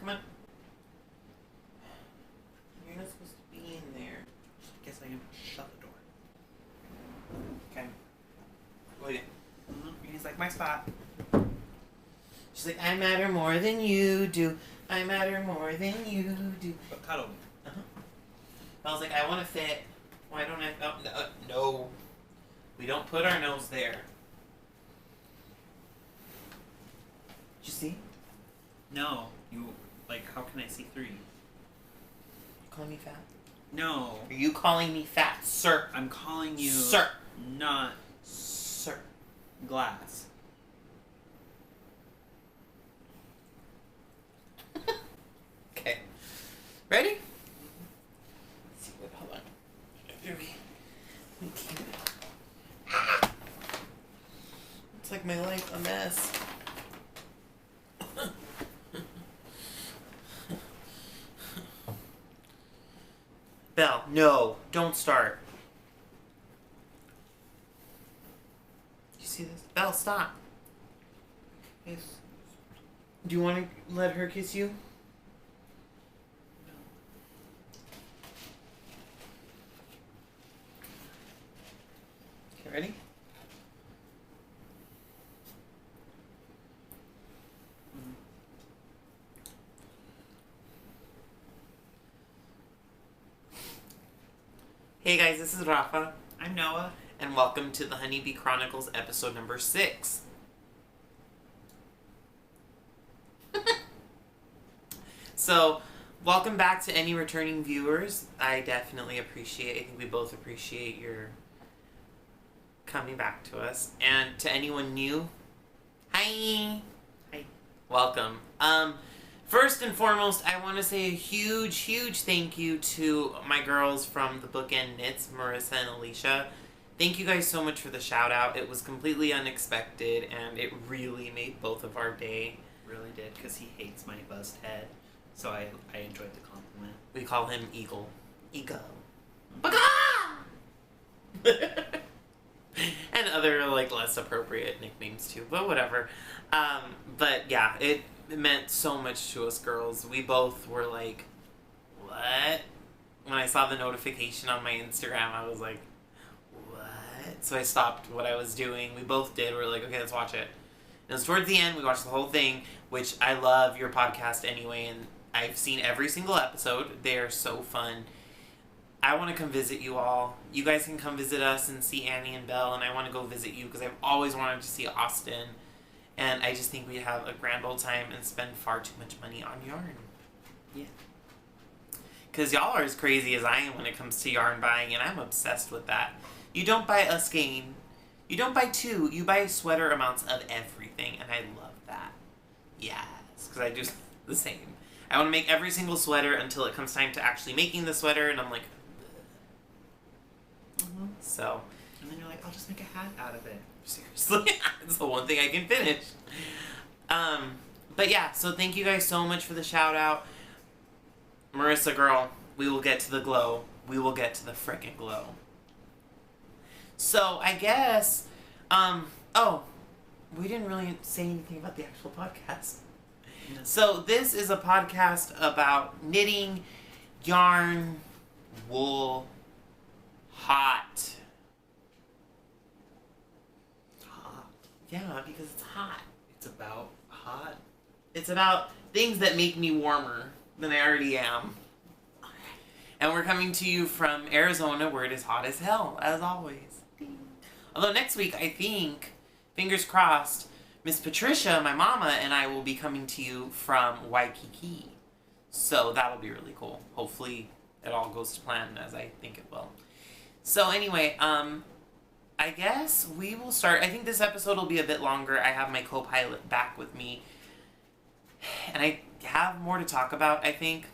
Come on. You're not supposed to be in there. I guess I can shut the door. Okay. Wait. He's like, my spot. She's like, I matter more than you do. I matter more than you do. But cuddle me. I was like, I want to fit. Why don't I? Oh, no. We don't put our nose there. Did you see? No. You, like, how can I see through you? You calling me fat? No. Are you calling me fat, sir? I'm calling you... Sir. Not... Sir. Glass. Okay. Ready? Let's see what, hold on. Let me keep it. It's like my life a mess. Belle, no, don't start. You see this? Belle, stop. Yes. Do you want to let her kiss you? Okay, ready? Hey guys, this is Rafa. I'm Noah. And welcome to the Honeybee Chronicles episode number 6. So, welcome back to any returning viewers. I definitely appreciate, I think we both appreciate your coming back to us. And to anyone new, hi! Hi. Welcome. First and foremost, I want to say a huge thank you to my girls from the Bookend Knits, Marissa and Alicia. Thank you guys so much for the shout out. It was completely unexpected and it really made both of our day. Really did, because he hates my buzzed head. So I enjoyed the compliment. We call him Eagle. Eagle. And other, like, less appropriate nicknames too, but whatever. But yeah, it meant so much to us girls. We both were like, what? When I saw the notification on my Instagram, I was like, what? So I stopped what I was doing. We both did. We were like, okay, let's watch it. And it was towards the end. We watched the whole thing, which I love your podcast anyway, and I've seen every single episode. They are so fun. I want to come visit you all. You guys can come visit us and see Annie and Belle, and I want to go visit you because I've always wanted to see Austin. And I just think we'd have a grand old time and spend far too much money on yarn. Yeah. Because y'all are as crazy as I am when it comes to yarn buying, and I'm obsessed with that. You don't buy a skein. You don't buy two. You buy sweater amounts of everything, and I love that. Yes, because I do the same. I want to make every single sweater until it comes time to actually making the sweater, and I'm like, so. And then you're like, I'll just make a hat out of it. Seriously, it's the one thing I can finish. But yeah, so thank you guys so much for the shout out. Marissa girl, we will get to the glow. We will get to the frickin' glow. So I guess, oh, we didn't really say anything about the actual podcast. No. So this is a podcast about knitting, yarn, wool, hot. Yeah, because it's hot. It's about hot. It's about things that make me warmer than I already am. And we're coming to you from Arizona, where it is hot as hell, as always. Although next week, I think, fingers crossed, Miss Patricia, my mama, and I will be coming to you from Waikiki. So that'll be really cool. Hopefully it all goes to plan as I think it will. So anyway, I guess we will start. I think this episode will be a bit longer. I have my co-pilot back with me. And I have more to talk about, I think.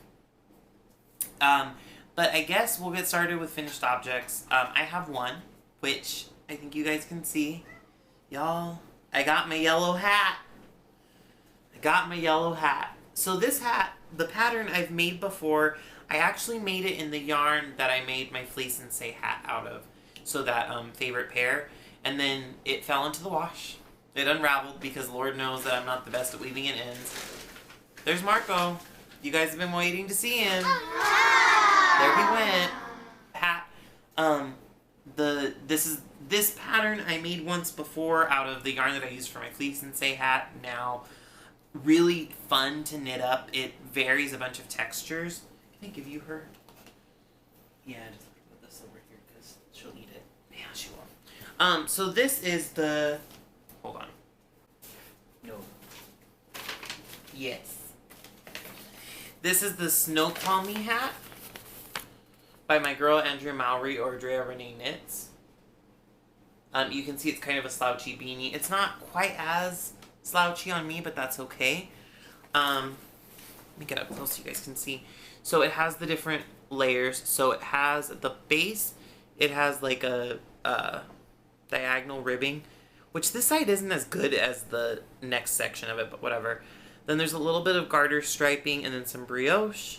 But I guess we'll get started with finished objects. I have one, which I think you guys can see. Y'all, I got my yellow hat. So this hat, the pattern I've made before, I actually made it in the yarn that I made my Fleece and Say hat out of. So that favorite pair, and then it fell into the wash. It unraveled because Lord knows that I'm not the best at weaving in ends. There's Marco. You guys have been waiting to see him. There he went. Hat. This pattern I made once before out of the yarn that I used for my Fleece and Say hat. Now, really fun to knit up. It varies a bunch of textures. Can I give you her? Yeah, just put this over here because she'll eat it. Yeah, she will. So this is the... Hold on. No. Yes. This is the SNOQUALMIE hat by my girl Andrea Mowry or DREARENEEKNITS. You can see it's kind of a slouchy beanie. It's not quite as slouchy on me, but that's okay. Let me get up close so you guys can see. So it has the different layers. So it has the base. It has like a diagonal ribbing, which this side isn't as good as the next section of it, but whatever. Then there's a little bit of garter striping and then some brioche.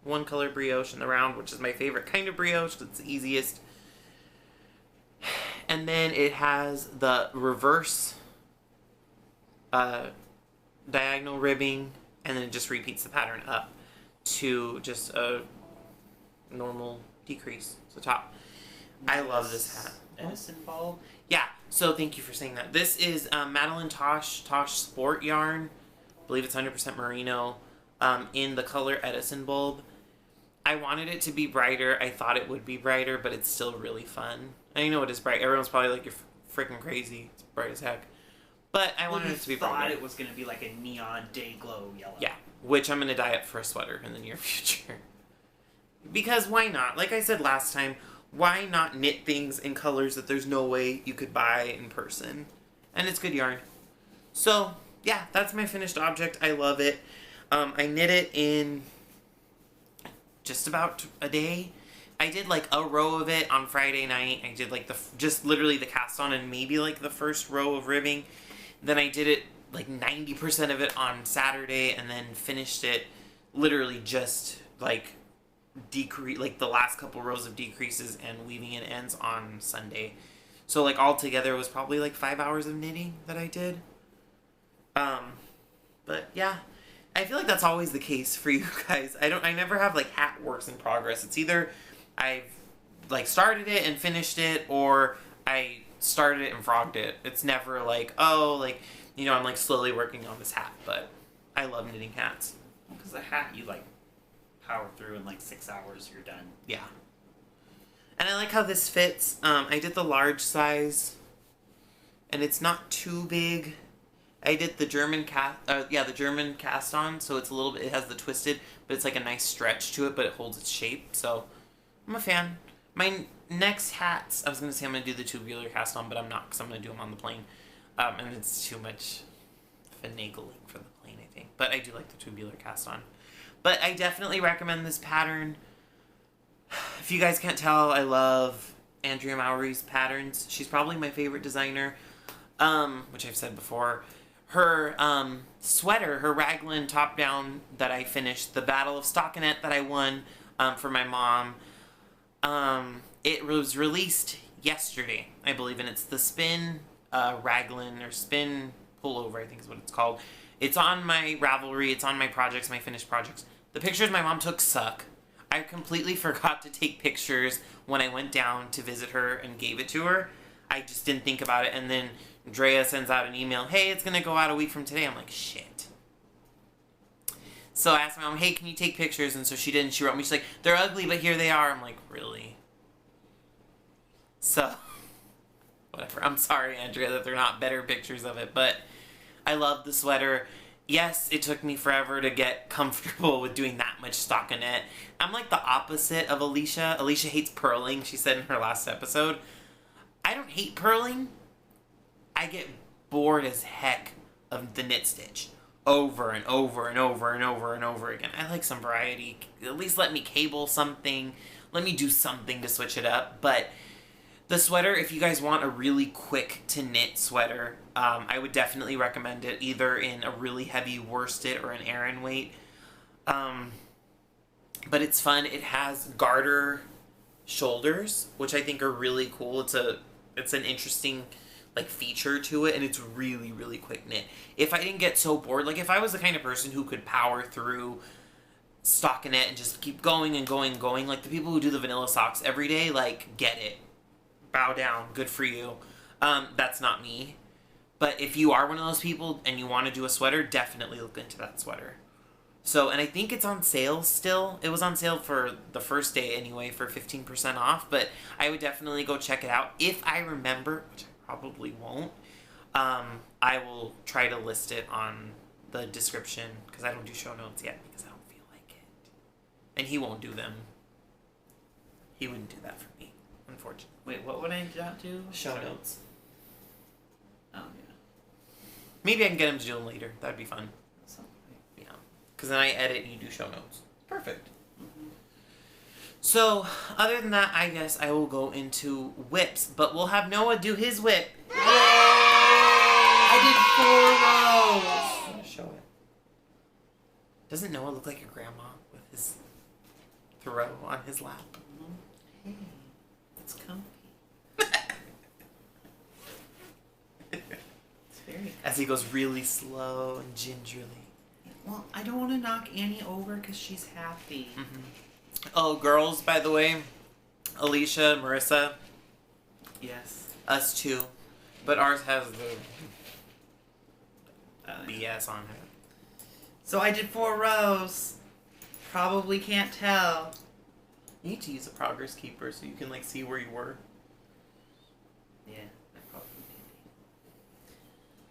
One color brioche in the round, which is my favorite kind of brioche because it's the easiest. And then it has the reverse diagonal ribbing, and then it just repeats the pattern up to just a normal decrease. So top. I love this hat. Edison bulb? Yeah, so thank you for saying that. This is Madeline Tosh Sport yarn. I believe it's 100% merino in the color Edison bulb. I wanted it to be brighter. I thought it would be brighter, but it's still really fun. I know it is bright. Everyone's probably like, you're freaking crazy. It's bright as heck. But I wanted it to be brighter. I thought it was going to be like a neon day glow yellow. Yeah, which I'm going to dye up for a sweater in the near future. Because why not? Like I said last time, why not knit things in colors that there's no way you could buy in person? And it's good yarn. So, yeah, that's my finished object. I love it. I knit it in just about a day. I did like a row of it on Friday night. I did like just literally the cast on and maybe like the first row of ribbing. Then I did it like 90% of it on Saturday and then finished it literally just like like the last couple rows of decreases and weaving in ends on Sunday. So like all together it was probably like 5 hours of knitting that I did. But yeah, I feel like that's always the case for you guys. I never have like hat works in progress. It's either I've like started it and finished it, or I started it and frogged it. It's never like, oh, like, you know, I'm like slowly working on this hat, but I love knitting hats. Because the hat you like power through in like 6 hours, you're done. Yeah. And I like how this fits. I did the large size, and it's not too big. I did the German cast on, so it's a little bit, it has the twisted, but it's like a nice stretch to it, but it holds its shape, so I'm a fan. My next hats, I was going to say I'm going to do the tubular cast on, but I'm not, because I'm going to do them on the plane, and it's too much finagling for the plane, I think, but I do like the tubular cast on. But I definitely recommend this pattern. If you guys can't tell, I love Andrea Mowry's patterns. She's probably my favorite designer, which I've said before. Her sweater, her raglan top-down that I finished, the Battle of Stockinette that I won for my mom, it was released yesterday, I believe, and it's the Spin raglan, or Spin pullover, I think is what it's called. It's on my Ravelry, it's on my projects, my finished projects. The pictures my mom took suck. I completely forgot to take pictures when I went down to visit her and gave it to her. I just didn't think about it, and then Drea sends out an email, hey, it's going to go out a week from today. I'm like, shit. So I asked my mom, hey, can you take pictures? And so she did, and she wrote me, she's like, they're ugly, but here they are. I'm like, really? So, whatever. I'm sorry, Andrea, that they're not better pictures of it, but I love the sweater. Yes, it took me forever to get comfortable with doing that much stockinette. I'm like the opposite of Alicia. Alicia hates purling, she said in her last episode. I don't hate purling. I get bored as heck of the knit stitch over and over and over and over and over again. I like some variety. At least let me cable something. Let me do something to switch it up. But the sweater, if you guys want a really quick to knit sweater, I would definitely recommend it either in a really heavy worsted or an Aran weight. But it's fun. It has garter shoulders, which I think are really cool. It's an interesting like feature to it, and it's really, really quick knit. If I didn't get so bored, like if I was the kind of person who could power through stockinette and just keep going and going and going. Like the people who do the vanilla socks every day, like, get it. Bow down. Good for you. That's not me. But if you are one of those people and you want to do a sweater, definitely look into that sweater. So, and I think it's on sale still. It was on sale for the first day anyway for 15% off. But I would definitely go check it out. If I remember, which I probably won't, I will try to list it on the description. Because I don't do show notes yet because I don't feel like it. And he won't do them. He wouldn't do that for me, unfortunately. Wait, what would I not do? Show notes. Oh, yeah. Maybe I can get him to do them later. That'd be fun. Something. Yeah. Because then I edit and you do show notes. Perfect. Mm-hmm. So, other than that, I guess I will go into whips. But we'll have Noah do his whip. Yay! I did 4 rows. I'm going to show it. Doesn't Noah look like your grandma with his throw on his lap? Hey, it's comfy. It's very As he goes really slow and gingerly. Well, I don't want to knock Annie over because she's happy. Mm-hmm. Oh, girls, by the way. Alicia, Marissa. Yes. Us too. But ours has the BS on it. So I did 4 rows. Probably can't tell. You need to use a progress keeper so you can like see where you were. Yeah, that probably maybe.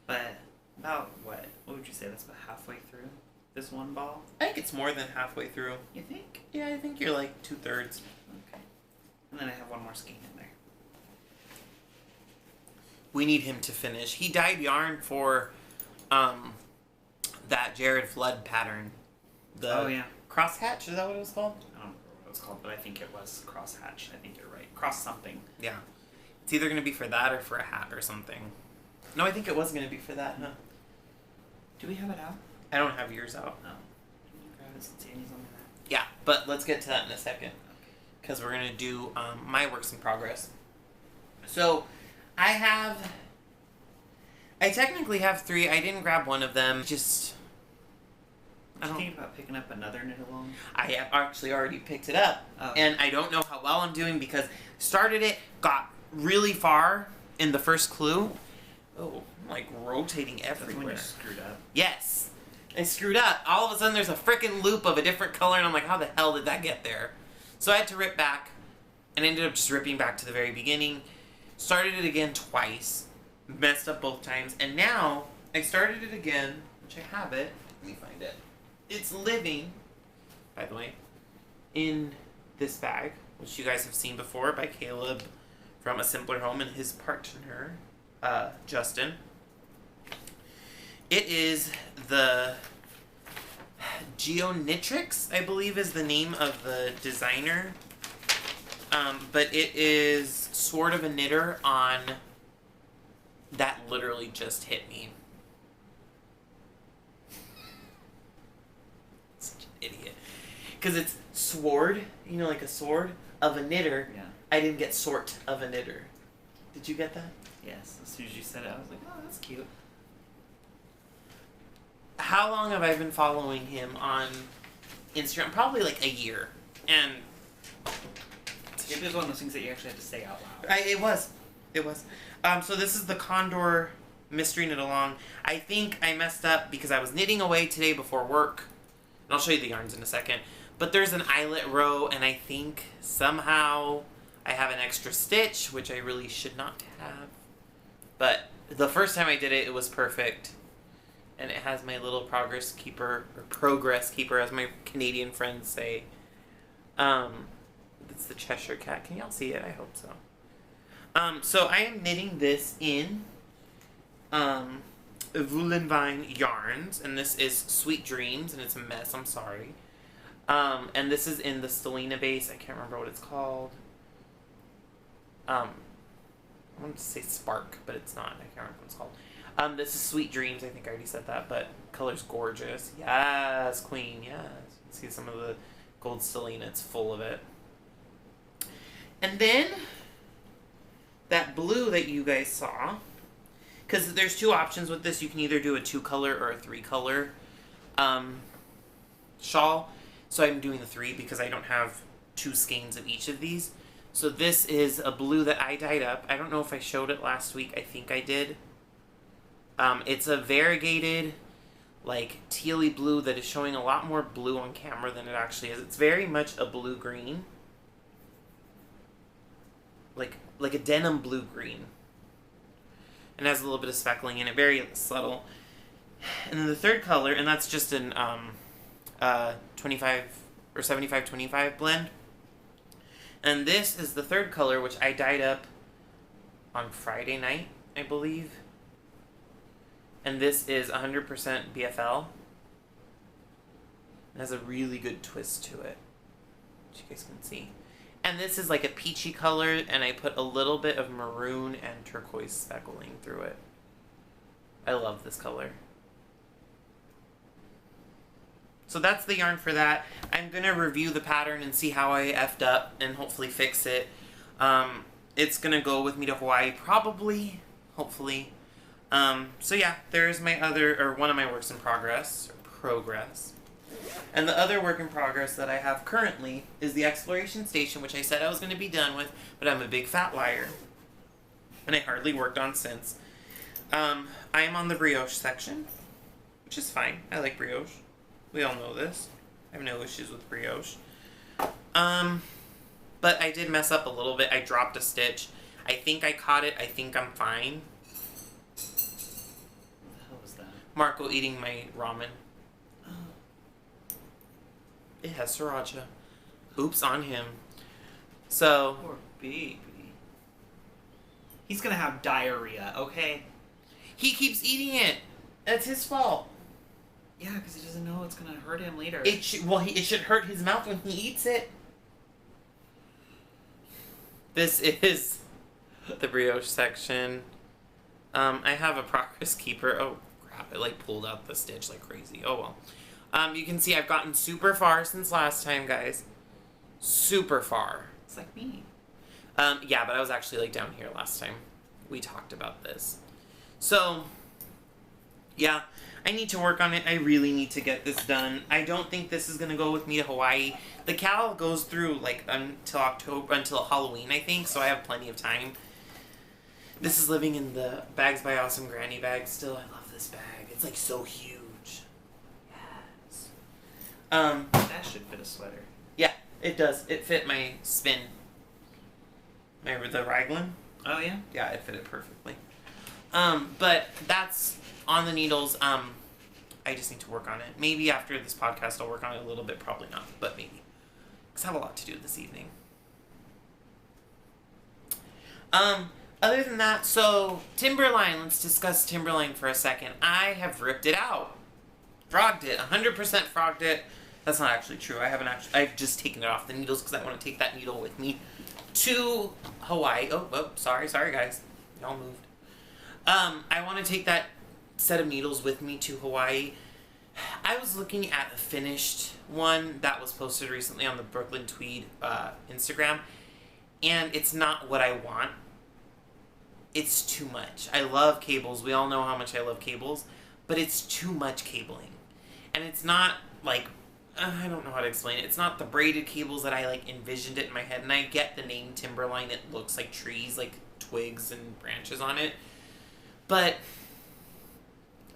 But about what? What would you say? That's about halfway through this one ball? I think it's more than halfway through. You think? Yeah, I think you're like 2/3. Okay. And then I have one more skein in there. We need him to finish. He dyed yarn for that Jared Flood pattern. Oh yeah. Crosshatch, is that what it was called? I don't remember what it was called, but I think it was crosshatch. I think you're right. Cross something. Yeah. It's either going to be for that or for a hat or something. No, I think it was going to be for that, huh? Do we have it out? I don't have yours out. No. Grab it since Annie's on that. Yeah, but let's get to that in a second. Because we're going to do my works in progress. So, I technically have 3. I didn't grab one of them. Just... Did you think about picking up another knit along? I have actually already picked it up. Oh. And I don't know how well I'm doing because started it, got really far in the first clue. Oh, I'm like rotating everywhere. That's when you screwed up. Yes. I screwed up. All of a sudden there's a freaking loop of a different color and I'm like, how the hell did that get there? So I had to rip back and ended up just ripping back to the very beginning. Started it again twice. Messed up both times. And now I started it again, which I have it. Let me find it. It's living, by the way, in this bag, which you guys have seen before by Caleb from A Simpler Home and his partner, Justin. It is the Geonitrix, I believe is the name of the designer. But it is Sword of a Knitter on... That literally just hit me. Such an idiot. Because it's sword, you know, like a sword of a knitter. Yeah. I didn't get sort of a knitter. Did you get that? Yes. As soon as you said it, I was like, oh, that's cute. How long have I been following him on Instagram? Probably like a year. And... It was one of those things that you actually had to say out loud. It was. So this is the Condor Mystery Knit Along. I think I messed up because I was knitting away today before work. And I'll show you the yarns in a second. But there's an eyelet row, and I think somehow I have an extra stitch, which I really should not have. But the first time I did it, it was perfect. And it has my little progress keeper, as my Canadian friends say. It's the Cheshire Cat. Can y'all see it? I hope so. So I am knitting this in Voulenvine yarns, and this is Sweet Dreams, and it's a mess. I'm sorry. And this is in the Stellina base. I can't remember what it's called. I wanted to say Spark, but it's not. I can't remember what it's called. This is Sweet Dreams. I think I already said that, but color's gorgeous. Yes, Queen. Yes. You can see some of the gold Stellina. It's full of it. And then that blue that you guys saw, because there's 2 options with this. You can either do a 2-color or a 3-color shawl. So I'm doing the 3 because I don't have 2 skeins of each of these. So this is a blue that I dyed up. I don't know if I showed it last week. I think I did. It's a variegated, like, tealy blue that is showing a lot more blue on camera than it actually is. It's very much a blue-green. Like a denim blue-green. And has a little bit of speckling in it. Very subtle. And then the third color, and that's just an 25 or 75-25 blend. And this is the third color, which I dyed up on Friday night, I believe. And this is 100% BFL. It has a really good twist to it, which you guys can see. And this is like a peachy color, and I put a little bit of maroon and turquoise speckling through it. I love this color. So that's the yarn for that. I'm going to review the pattern and see how I effed up and hopefully fix it. It's going to go with me to Hawaii probably, hopefully. So yeah, there's my one of my works in progress. And the other work in progress that I have currently is the Exploration Station, which I said I was going to be done with, but I'm a big fat liar. And I hardly worked on since. I am on the brioche section, which is fine. I like brioche. We all know this. I have no issues with brioche. But I did mess up a little bit. I dropped a stitch. I think I caught it. I think I'm fine. What the hell was that? Marco eating my ramen. It has sriracha. Oops on him. So. Poor baby. He's gonna have diarrhea, okay? He keeps eating it. That's his fault. Yeah, because he doesn't know it's gonna hurt him later. It should hurt his mouth when he eats it. This is the brioche section. I have a progress keeper. Oh crap! It like pulled out the stitch like crazy. Oh well. You can see I've gotten super far since last time, guys. Super far. It's like me. Yeah, but I was actually like down here last time. We talked about this. So, yeah, I need to work on it. I really need to get this done. I don't think this is going to go with me to Hawaii. The cal goes through like until Halloween, I think, so I have plenty of time. This is living in the Bags by Awesome Granny bag still. I love this bag. It's like so huge. That should fit a sweater. Yeah, it does. It fit my spin. The raglan? Oh, yeah? Yeah, it fit it perfectly. But that's on the needles. I just need to work on it. Maybe after this podcast I'll work on it a little bit. Probably not, but maybe. Because I have a lot to do this evening. Other than that, so Timberline. Let's discuss Timberline for a second. I have ripped it out. Frogged it. 100% frogged it. That's not actually true. I've just taken it off the needles because I want to take that needle with me to Hawaii. Oh, sorry guys. Y'all moved. I want to take that set of needles with me to Hawaii. I was looking at a finished one that was posted recently on the Brooklyn Tweed Instagram, and it's not what I want. It's too much. I love cables. We all know how much I love cables, but it's too much cabling. And it's not like, I don't know how to explain it. It's not the braided cables that I like envisioned it in my head. And I get the name Timberline. It looks like trees, like twigs and branches on it. But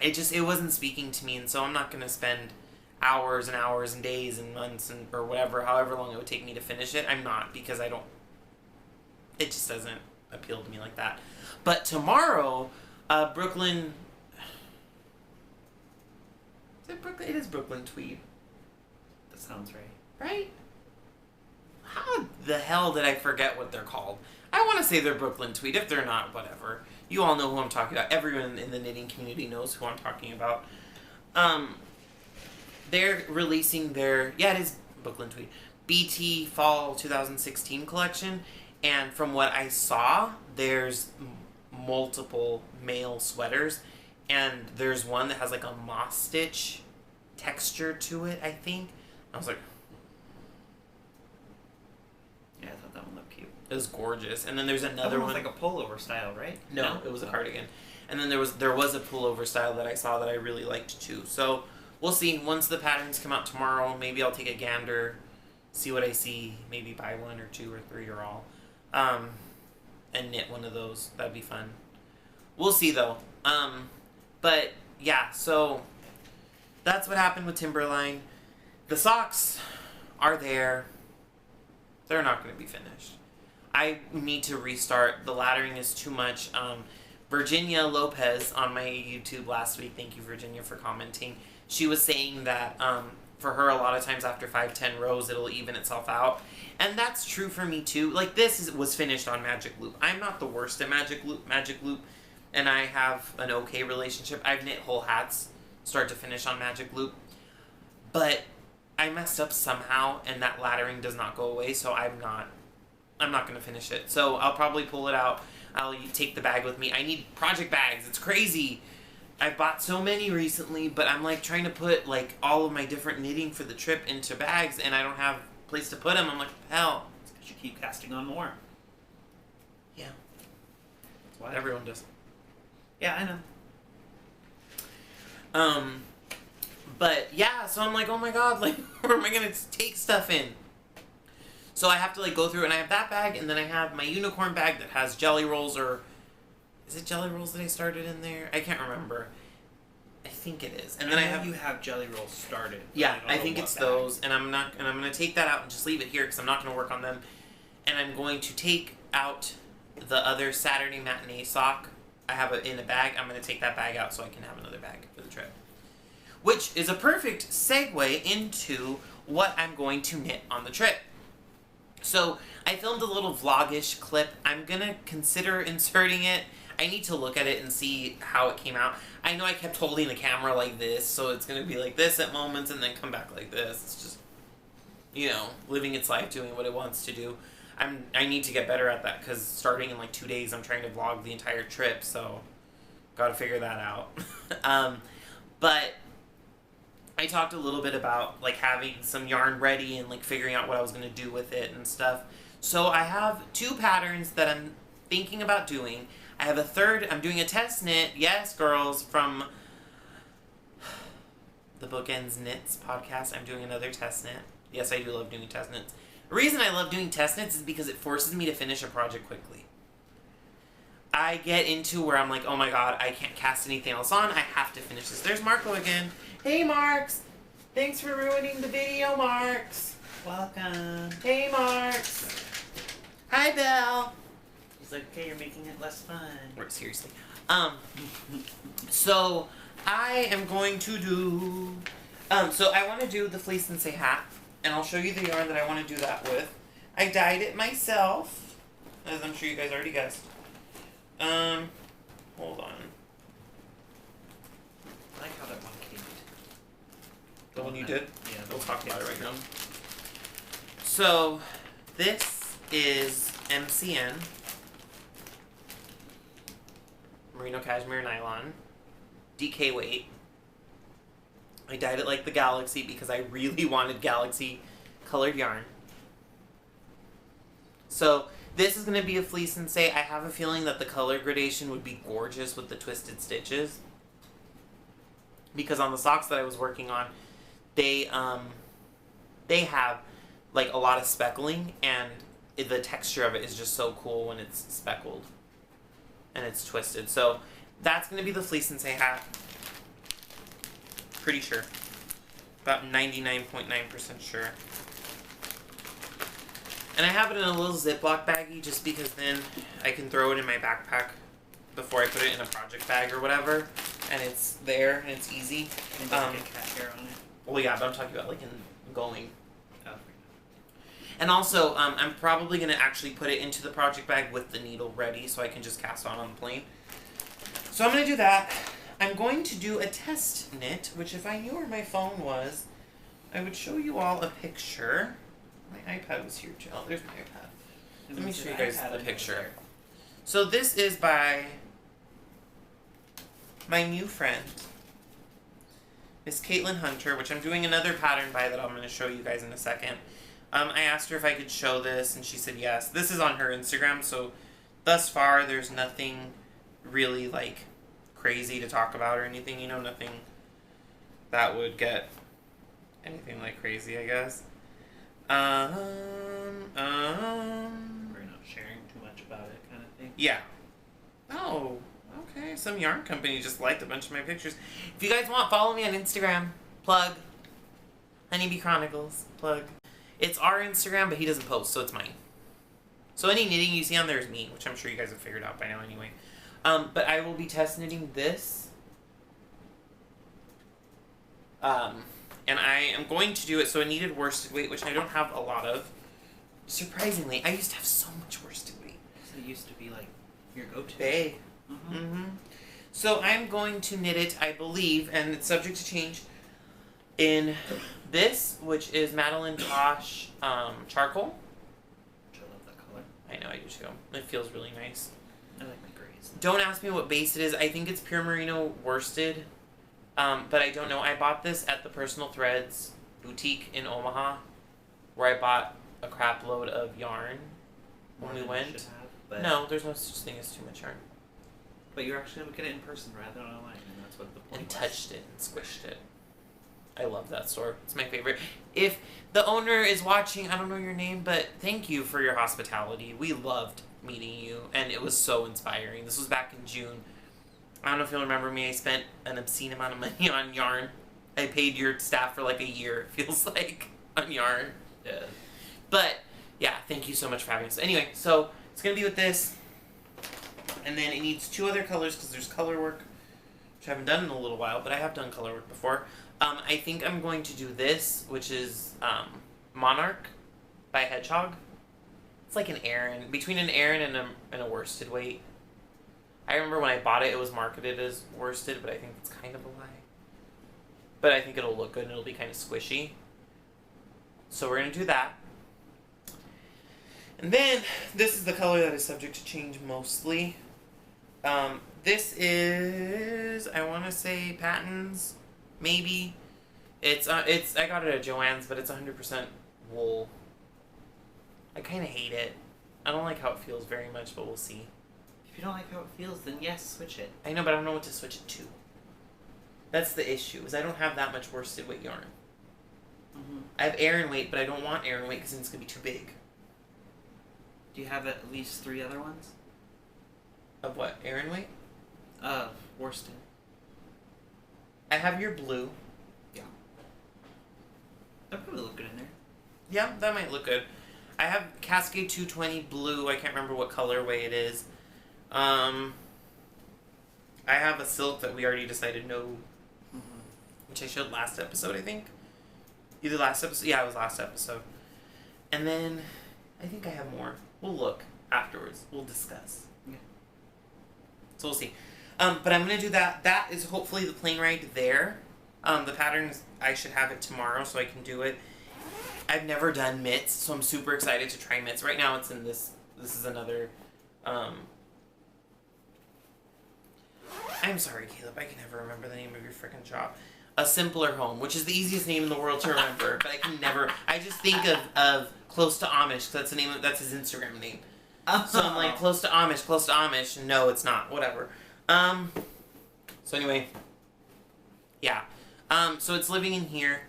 it wasn't speaking to me. And so I'm not going to spend hours and hours and days and months and or whatever, however long it would take me to finish it. I'm not, because it just doesn't appeal to me like that. But tomorrow, Brooklyn... Is it Brooklyn? It is Brooklyn Tweed. That sounds right. Right? How the hell did I forget what they're called? I want to say they're Brooklyn Tweed. If they're not, whatever. You all know who I'm talking about. Everyone in the knitting community knows who I'm talking about. They're releasing their... Yeah, it is Brooklyn Tweed. BT Fall 2016 collection. And from what I saw, there's multiple male sweaters. And there's one that has like a moss stitch texture to it, I think. I was like... Yeah, I thought that one looked cute. It was gorgeous. And then there's another one. It was like a pullover style, right? No, it was a cardigan. And then there was a pullover style that I saw that I really liked too. So we'll see. Once the patterns come out tomorrow, maybe I'll take a gander, see what I see, maybe buy 1 or 2 or 3 or all, and knit one of those. That'd be fun. We'll see though. But yeah, so that's what happened with Timberline. The socks are there. They're not going to be finished. I need to restart. The laddering is too much. Virginia Lopez on my YouTube last week, thank you Virginia for commenting, she was saying that for her a lot of times after 5-10 rows it'll even itself out. And that's true for me too. Like this was finished on Magic Loop. I'm not the worst at Magic Loop, and I have an okay relationship. I've knit whole hats start to finish on Magic Loop. But I messed up somehow and that laddering does not go away, so I'm not going to finish it. So I'll probably pull it out. I'll take the bag with me. I need project bags. It's crazy. I've bought so many recently, but I'm like trying to put like all of my different knitting for the trip into bags and I don't have a place to put them. I'm like, hell. It's because you keep casting on more. Yeah. That's why. Everyone does. Yeah, I know. But yeah, so I'm like, oh my god, like, where am I going to take stuff in? So I have to like go through, and I have that bag, and then I have my unicorn bag that has jelly rolls, or is it jelly rolls that I started in there? I can't remember. I think it is. And then you have jelly rolls started. Yeah, I think it's those, and I'm gonna take that out and just leave it here because I'm not gonna work on them, and I'm going to take out the other Saturday matinee sock. I have it in a bag. I'm gonna take that bag out so I can have another bag for the trip, which is a perfect segue into what I'm going to knit on the trip. So, I filmed a little vlog-ish clip. I'm gonna consider inserting it. I need to look at it and see how it came out. I know I kept holding the camera like this, so it's gonna be like this at moments and then come back like this. It's just, you know, living its life, doing what it wants to do. I need to get better at that, because starting in like 2 days, I'm trying to vlog the entire trip, so gotta figure that out. But I talked a little bit about like having some yarn ready and like figuring out what I was going to do with it and stuff. So I have 2 patterns that I'm thinking about doing. I have a third, I'm doing a test knit, yes girls, from the Bookends Knits podcast. I'm doing another test knit. Yes, I do love doing test knits. The reason I love doing test knits is because it forces me to finish a project quickly. I get into where I'm like, oh my god, I can't cast anything else on, I have to finish this. There's Marco again. Hey Marks! Thanks for ruining the video, Marks! Welcome! Hey Marks! Hi Belle! He's like, okay, you're making it less fun. Or, seriously. So, I am going to do... so I want to do the Fleece and Say hat, and I'll show you the yarn that I want to do that with. I dyed it myself, as I'm sure you guys already guessed. Hold on. I like how that one came. The one you did? Yeah. We'll talk about it right now. So, this is MCN. Merino Cashmere Nylon. DK weight. I dyed it like the Galaxy because I really wanted Galaxy colored yarn. So, this is going to be a Fleece and Say. I have a feeling that the color gradation would be gorgeous with the twisted stitches. Because on the socks that I was working on, they have like a lot of speckling, and the texture of it is just so cool when it's speckled and it's twisted. So that's going to be the Fleece and Say hat. Pretty sure. About 99.9% sure. And I have it in a little Ziploc baggie just because then I can throw it in my backpack before I put it in a project bag or whatever. And it's there and it's easy. And doesn't get cat hair on it. Well, yeah, but I'm talking about like in going. Oh. And also, I'm probably going to actually put it into the project bag with the needle ready so I can just cast on the plane. So I'm going to do that. I'm going to do a test knit, which if I knew where my phone was, I would show you all a picture. My iPad was here too. Oh, there's my iPad. Let me show you guys the picture. So this is by my new friend, Miss Caitlin Hunter, which I'm doing another pattern by that I'm going to show you guys in a second. I asked her if I could show this, and she said yes. This is on her Instagram, so thus far there's nothing really like crazy to talk about or anything, you know, nothing that would get anything like crazy, I guess. We're not sharing too much about it, kind of thing. Yeah. Oh, okay. Some yarn company just liked a bunch of my pictures. If you guys want, follow me on Instagram. Plug. Honeybee Chronicles. Plug. It's our Instagram, but he doesn't post, so it's mine. So any knitting you see on there is me, which I'm sure you guys have figured out by now anyway. But I will be test knitting this. And I am going to do it so a needed worsted weight, which I don't have a lot of. Surprisingly, I used to have so much worsted weight. So it used to be like your go-to. Big. Mm-hmm. So I'm going to knit it, I believe, and it's subject to change, in this, which is Madeline Tosh charcoal. Which I love that color. I know, I do too. It feels really nice. I like my grays. Don't ask me what base it is. I think it's pure merino worsted, but I don't know. I bought this at the Personal Threads boutique in Omaha, where I bought a crap load of yarn when we went. No, there's no such thing as too much yarn. But you're actually going to look at it in person rather than online, and that's what the point and was. Touched it and squished it. I love that store. It's my favorite. If the owner is watching, I don't know your name, but thank you for your hospitality. We loved meeting you, and it was so inspiring. This was back in June. I don't know if you'll remember me. I spent an obscene amount of money on yarn. I paid your staff for like a year, it feels like, on yarn. Yeah. But, yeah, thank you so much for having us. Anyway, so it's going to be with this. And then it needs 2 other colors because there's color work, which I haven't done in a little while, but I have done color work before. I think I'm going to do this, which is Monarch by Hedgehog. It's like an Aran, between an Aran and a worsted weight. I remember when I bought it, it was marketed as worsted, but I think it's kind of a lie. But I think it'll look good and it'll be kind of squishy. So we're going to do that. And then, this is the color that is subject to change mostly. This is, I want to say Patton's, maybe. I got it at Joann's, but it's 100% wool. I kind of hate it. I don't like how it feels very much, but we'll see. If you don't like how it feels, then yes, switch it. I know, but I don't know what to switch it to. That's the issue, is I don't have that much worsted weight yarn. I have Aran weight, but I don't want Aran weight because then it's going to be too big. Do you have at least 3 other ones? Of what? Aran weight? Worsted. I have your blue. Yeah. That probably look good in there. Yeah, that might look good. I have Cascade 220 blue. I can't remember what colorway it is. I have a silk that we already decided no, which I showed last episode, I think. Either last episode? Yeah, it was last episode. And then, I think I have more. We'll look afterwards. We'll discuss. Yeah. So we'll see. But I'm going to do that. That is hopefully the plane ride there. The patterns, I should have it tomorrow so I can do it. I've never done mitts, so I'm super excited to try mitts. Right now it's in this. This is another... I'm sorry, Caleb. I can never remember the name of your freaking shop. A Simpler Home, which is the easiest name in the world to remember, but I can never... I just think of Close to Amish, that's the name of... That's his Instagram name. So I'm like, Close to Amish. No, it's not. Whatever. So anyway. Yeah. So it's living in here.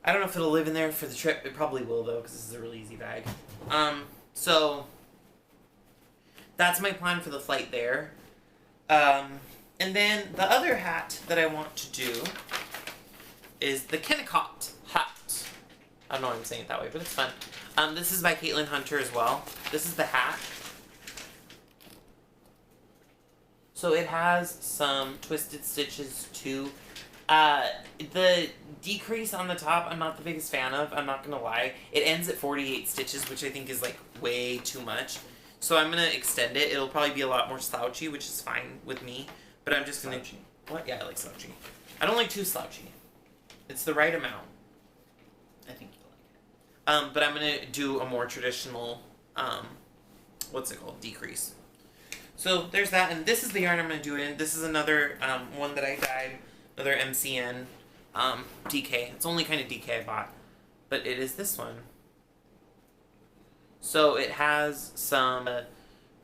I don't know if it'll live in there for the trip. It probably will, though, because this is a really easy bag. So... That's my plan for the flight there. And then the other hat that I want to do is the KENNECOTT hat. I don't know why I'm saying it that way, but it's fun. This is by Caitlin Hunter as well. This is the hat. So it has some twisted stitches too. The decrease on the top, I'm not the biggest fan of. I'm not gonna lie. It ends at 48 stitches, which I think is like way too much. So I'm gonna extend it. It'll probably be a lot more slouchy, which is fine with me. But I'm just gonna... Slouchy. What? Yeah, I like slouchy. I don't like too slouchy. It's the right amount. I think you'll like it. But I'm gonna do a more traditional, what's it called? Decrease. So there's that, and this is the yarn I'm gonna do it in. This is another one that I dyed, another MCN DK. It's only kind of DK I bought, but it is this one. So it has some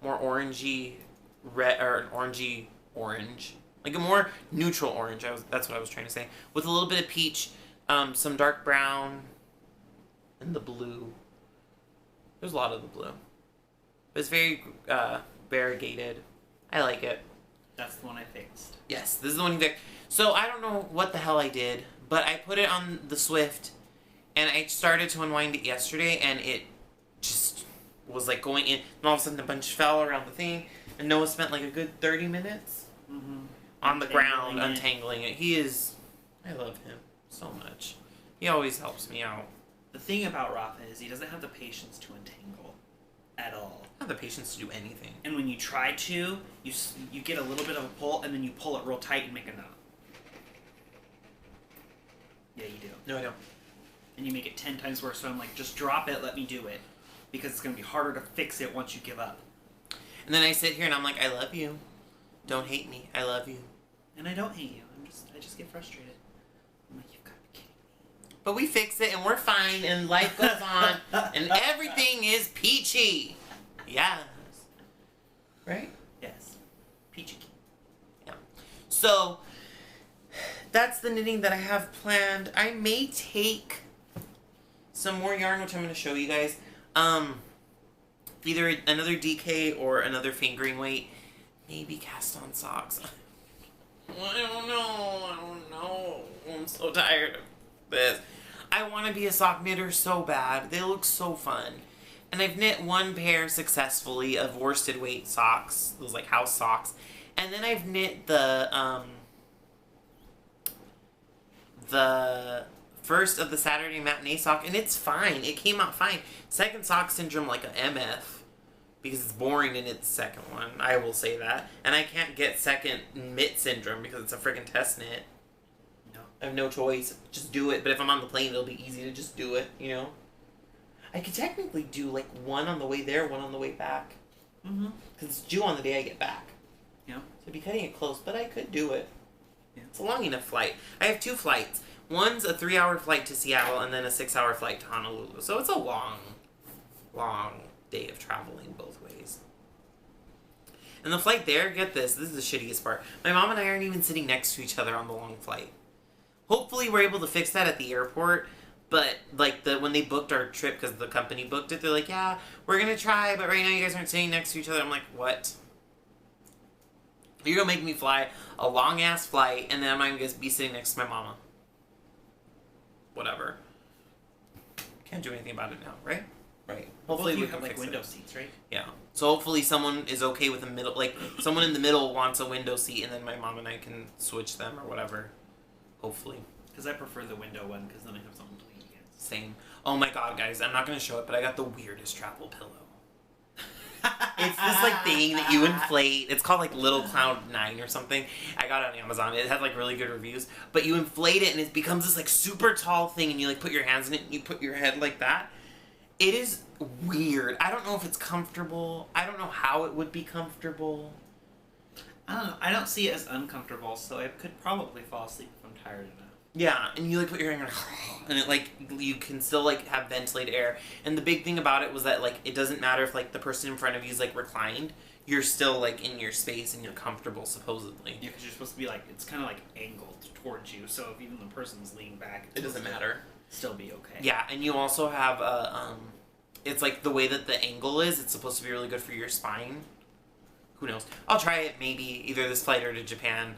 more orangey red, or an orangey orange Like a more neutral orange. That's what I was trying to say. With a little bit of peach, some dark brown, and the blue. There's a lot of the blue. But it's very variegated. I like it. That's the one I fixed. Yes, this is the one you picked. So I don't know what the hell I did, but I put it on the Swift, and I started to unwind it yesterday, and it just was like going in, and all of a sudden a bunch fell around the thing, and Noah spent like a good 30 minutes on the ground untangling it. I love him so much. He always helps me out. The thing about Rafa is he doesn't have the patience to untangle at all. I have the patience to do anything. And when you try to, you get a little bit of a pull, and then you pull it real tight and make a knot. Yeah, you do. No, I don't. And you make it 10 times worse, so I'm like, just drop it, let me do it. Because it's going to be harder to fix it once you give up. And then I sit here and I'm like, I love you. Don't hate me. I love you. And I don't hate you. I just get frustrated. I'm like, you've got to be kidding me. But we fix it and we're fine and life goes on and everything is peachy. Yes. Right? Yes. Peachy. Yeah. So, that's the knitting that I have planned. I may take some more yarn, which I'm going to show you guys. Either another DK or another fingering weight. Maybe cast on socks. I don't know. I'm so tired of this. I want to be a sock knitter so bad. They look so fun. And I've knit one pair successfully of worsted weight socks. Those like house socks. And then I've knit the first of the Saturday matinee sock, and it's fine. It came out fine. Second sock syndrome like a MF. Because it's boring to knit the second one. I will say that. And I can't get second mitt syndrome because it's a freaking test knit. No. I have no choice. Just do it. But if I'm on the plane, it'll be easy to just do it, you know? I could technically do like one on the way there, one on the way back. Mm-hmm. Because it's due on the day I get back. Yeah. So I'd be cutting it close, but I could do it. Yeah. It's a long enough flight. I have 2 flights. One's a 3-hour flight to Seattle and then a 6-hour flight to Honolulu. So it's a long day of traveling both ways. And the flight there, get this is the shittiest part. My mom and I aren't even sitting next to each other on the long flight. Hopefully we're able to fix that at the airport, but like when they booked our trip, because the company booked it, they're like, yeah, we're gonna try, but right now you guys aren't sitting next to each other. I'm like, what? You're gonna make me fly a long ass flight and then I'm not gonna be sitting next to my mama. Whatever. Can't do anything about it now, right? Right. Hopefully we have like window seats, right? Yeah. So hopefully someone is okay with a middle, like someone in the middle wants a window seat, and then my mom and I can switch them or whatever. Hopefully. Because I prefer the window one, because then I have something to lean against. Same. Oh my god, guys! I'm not gonna show it, but I got the weirdest travel pillow. It's this like thing that you inflate. It's called like Little Cloud 9 or something. I got it on Amazon. It had like really good reviews. But you inflate it and it becomes this like super tall thing, and you like put your hands in it and you put your head like that. It is weird. I don't know if it's comfortable. I don't know how it would be comfortable. I don't know. I don't see it as uncomfortable, so I could probably fall asleep if I'm tired enough. Yeah, and you like put your hand and it like you can still like have ventilated air. And the big thing about it was that like it doesn't matter if like the person in front of you is like reclined. You're still like in your space and you're comfortable supposedly. Yeah, because you're supposed to be like, it's kind of like angled towards you, so if even the person's leaning back, It doesn't matter. Still be okay. Yeah, and you also have a it's like the way that the angle is, it's supposed to be really good for your spine. Who knows? I'll try it maybe either this flight or to Japan.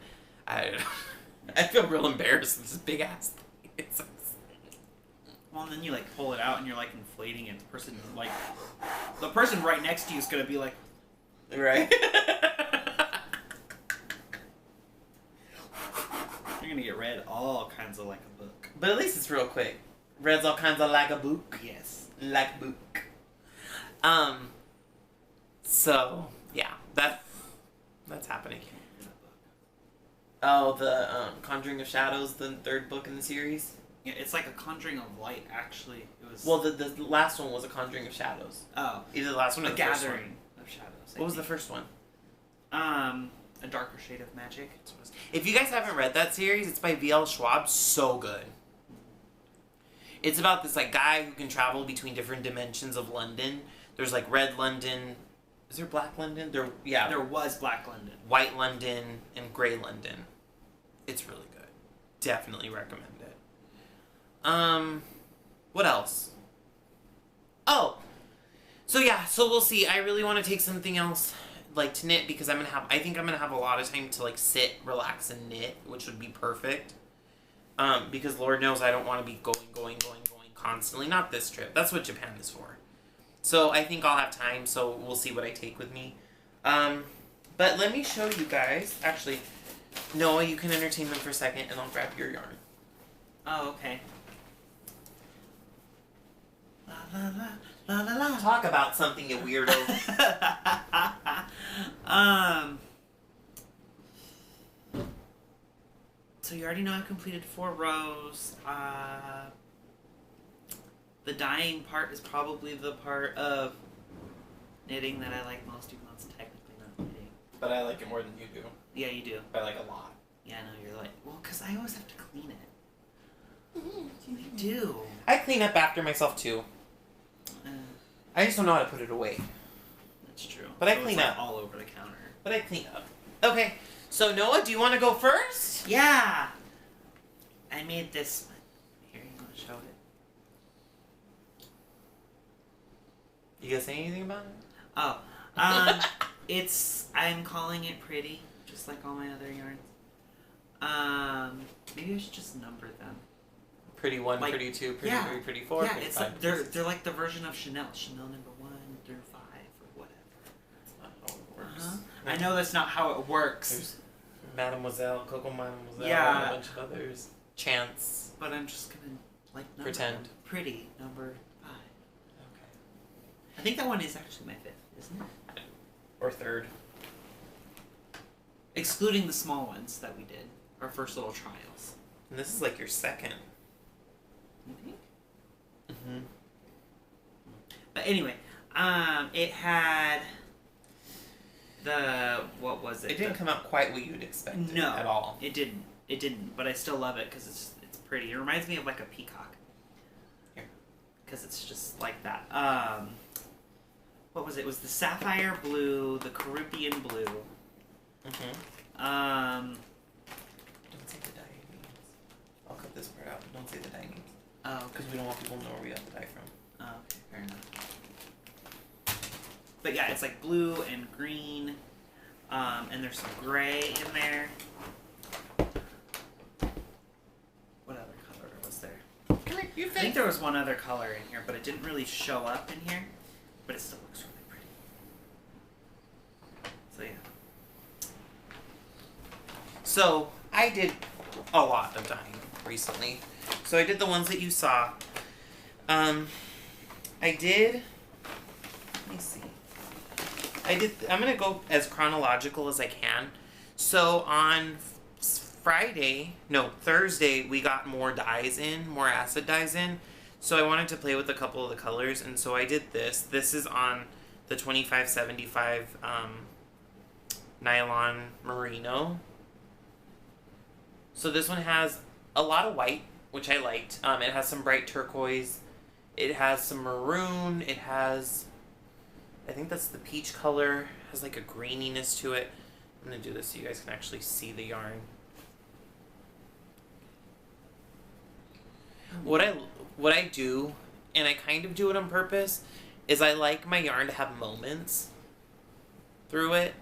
I feel real embarrassed with this big ass thing. It's well, and then you like pull it out and you're like inflating it. The person right next to you is gonna be like, right. You're gonna get read all kinds of like a book. But at least it's real quick. Reads all kinds of like a book. Yes. Like a book. So yeah, that's happening. Oh, the Conjuring of Shadows, the 3rd book in the series. Yeah, it's like a Conjuring of Light. Actually, it was. Well, the last one was a Conjuring of Shadows. Oh, either the last one or a the first one. Gathering of Shadows. What was the first one? A Darker Shade of Magic. If you guys haven't read that series, it's by V.L. Schwab. So good. It's about this like guy who can travel between different dimensions of London. There's like Red London, Is there black London? There was black London. White London and gray London. It's really good. Definitely recommend it. What else? Oh, so we'll see. I really want to take something else, like, to knit, because I think I'm gonna have a lot of time to, like, sit, relax, and knit, which would be perfect. Because Lord knows I don't want to be going constantly. Not this trip. That's what Japan is for. So I think I'll have time, so we'll see what I take with me. But let me show you guys. Actually, Noah, you can entertain them for a second, and I'll grab your yarn. Oh, okay. La la la la la la. Talk about something, you weirdo. So you already know I completed 4 rows. The dyeing part is probably the part of knitting that I like most, even though it's technically not knitting. But I like it more than you do. Yeah, you do. I like a lot. Yeah, I know, you're like, well, because I always have to clean it. You do. I clean up after myself, too. I just don't know how to put it away. That's true. But I clean up. All over the counter. But I clean up. Okay, so Noah, do you want to go first? Yeah! I made this one. Here, you want to show it? You gonna say anything about it? Oh. I'm calling it pretty, just like all my other yarns. Maybe I should just number them. Pretty 1, like, pretty 2, pretty 3, pretty 4, yeah, pretty it's 5. like they're like the version of Chanel. Chanel number 1 through 5 or whatever. That's not how it works. Uh-huh. I know that's not how it works. There's Mademoiselle, Coco Mademoiselle, Yeah. and a bunch of others. Chance. But I'm just gonna like number Pretend. them. Pretty number 5. Okay. I think that one is actually my 5th, isn't it? Or 3rd. Excluding the small ones that we did, our first little trials. And this is like your 2nd. You think? Mm-hmm. But anyway, it had what was it? It didn't come out quite what you'd expect No, at all. It didn't. It didn't. But I still love it because it's pretty. It reminds me of like a peacock. Here. Because it's just like that. What was it? It was the sapphire blue, the Caribbean blue. Mm-hmm. Don't say the dye names. I'll cut this part out. Don't say the dye names. Oh, Because we don't want people to know where we got the dye from. oh, okay, fair enough. But yeah, it's like blue and green, and there's some gray in there. What other color was there? Come here, you I think there was one other color in here, but it didn't really show up in here. But it still looks really pretty. So yeah. So, I did a lot of dyeing recently. So I did the ones that you saw. I did, let me see. I'm going to go as chronological as I can. So on Thursday, we got more dyes in, more acid dyes in. So I wanted to play with a couple of the colors, and so I did this. This is on the 2575 nylon merino. So this one has a lot of white, which I liked. It has some bright turquoise. It has some maroon. It has, I think that's the peach color. It has like a greeniness to it. I'm going to do this so you guys can actually see the yarn. What I do, and I kind of do it on purpose, is I like my yarn to have moments through it.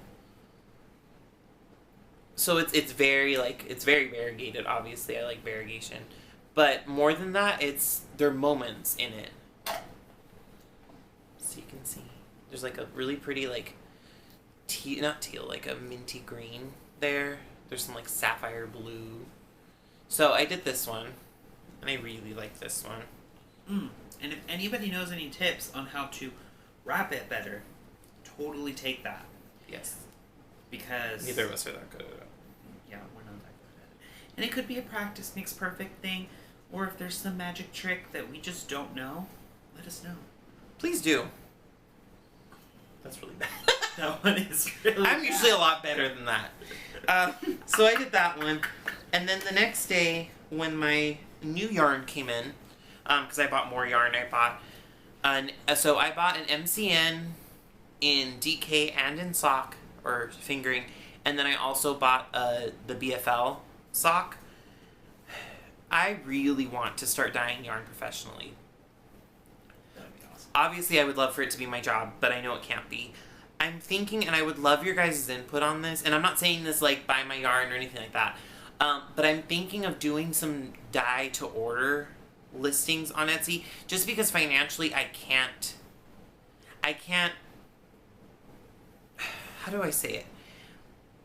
So it's very variegated, obviously. I like variegation. But more than that, there are moments in it. So you can see. There's like a really pretty like not teal, like a minty green there. There's some like sapphire blue. So I did this one. And I really like this one. And if anybody knows any tips on how to wrap it better, totally take that. Yes. Because neither of us are that good at it. Yeah, we're not that good at it. And it could be a practice makes perfect thing, or if there's some magic trick that we just don't know, let us know. Please do. That's really bad. That one is really I'm usually a lot better than that. So I did that one. And then the next day, when my new yarn came in, because I bought more yarn, so I bought an MCN in DK and in sock or fingering, and then I also bought the BFL sock. I really want to start dyeing yarn professionally. That'd be awesome. Obviously, I would love for it to be my job, but I know it can't be. I'm thinking, and I would love your guys' input on this, and I'm not saying this like buy my yarn or anything like that, but I'm thinking of doing some dye to order listings on Etsy, just because financially I can't, how do I say it?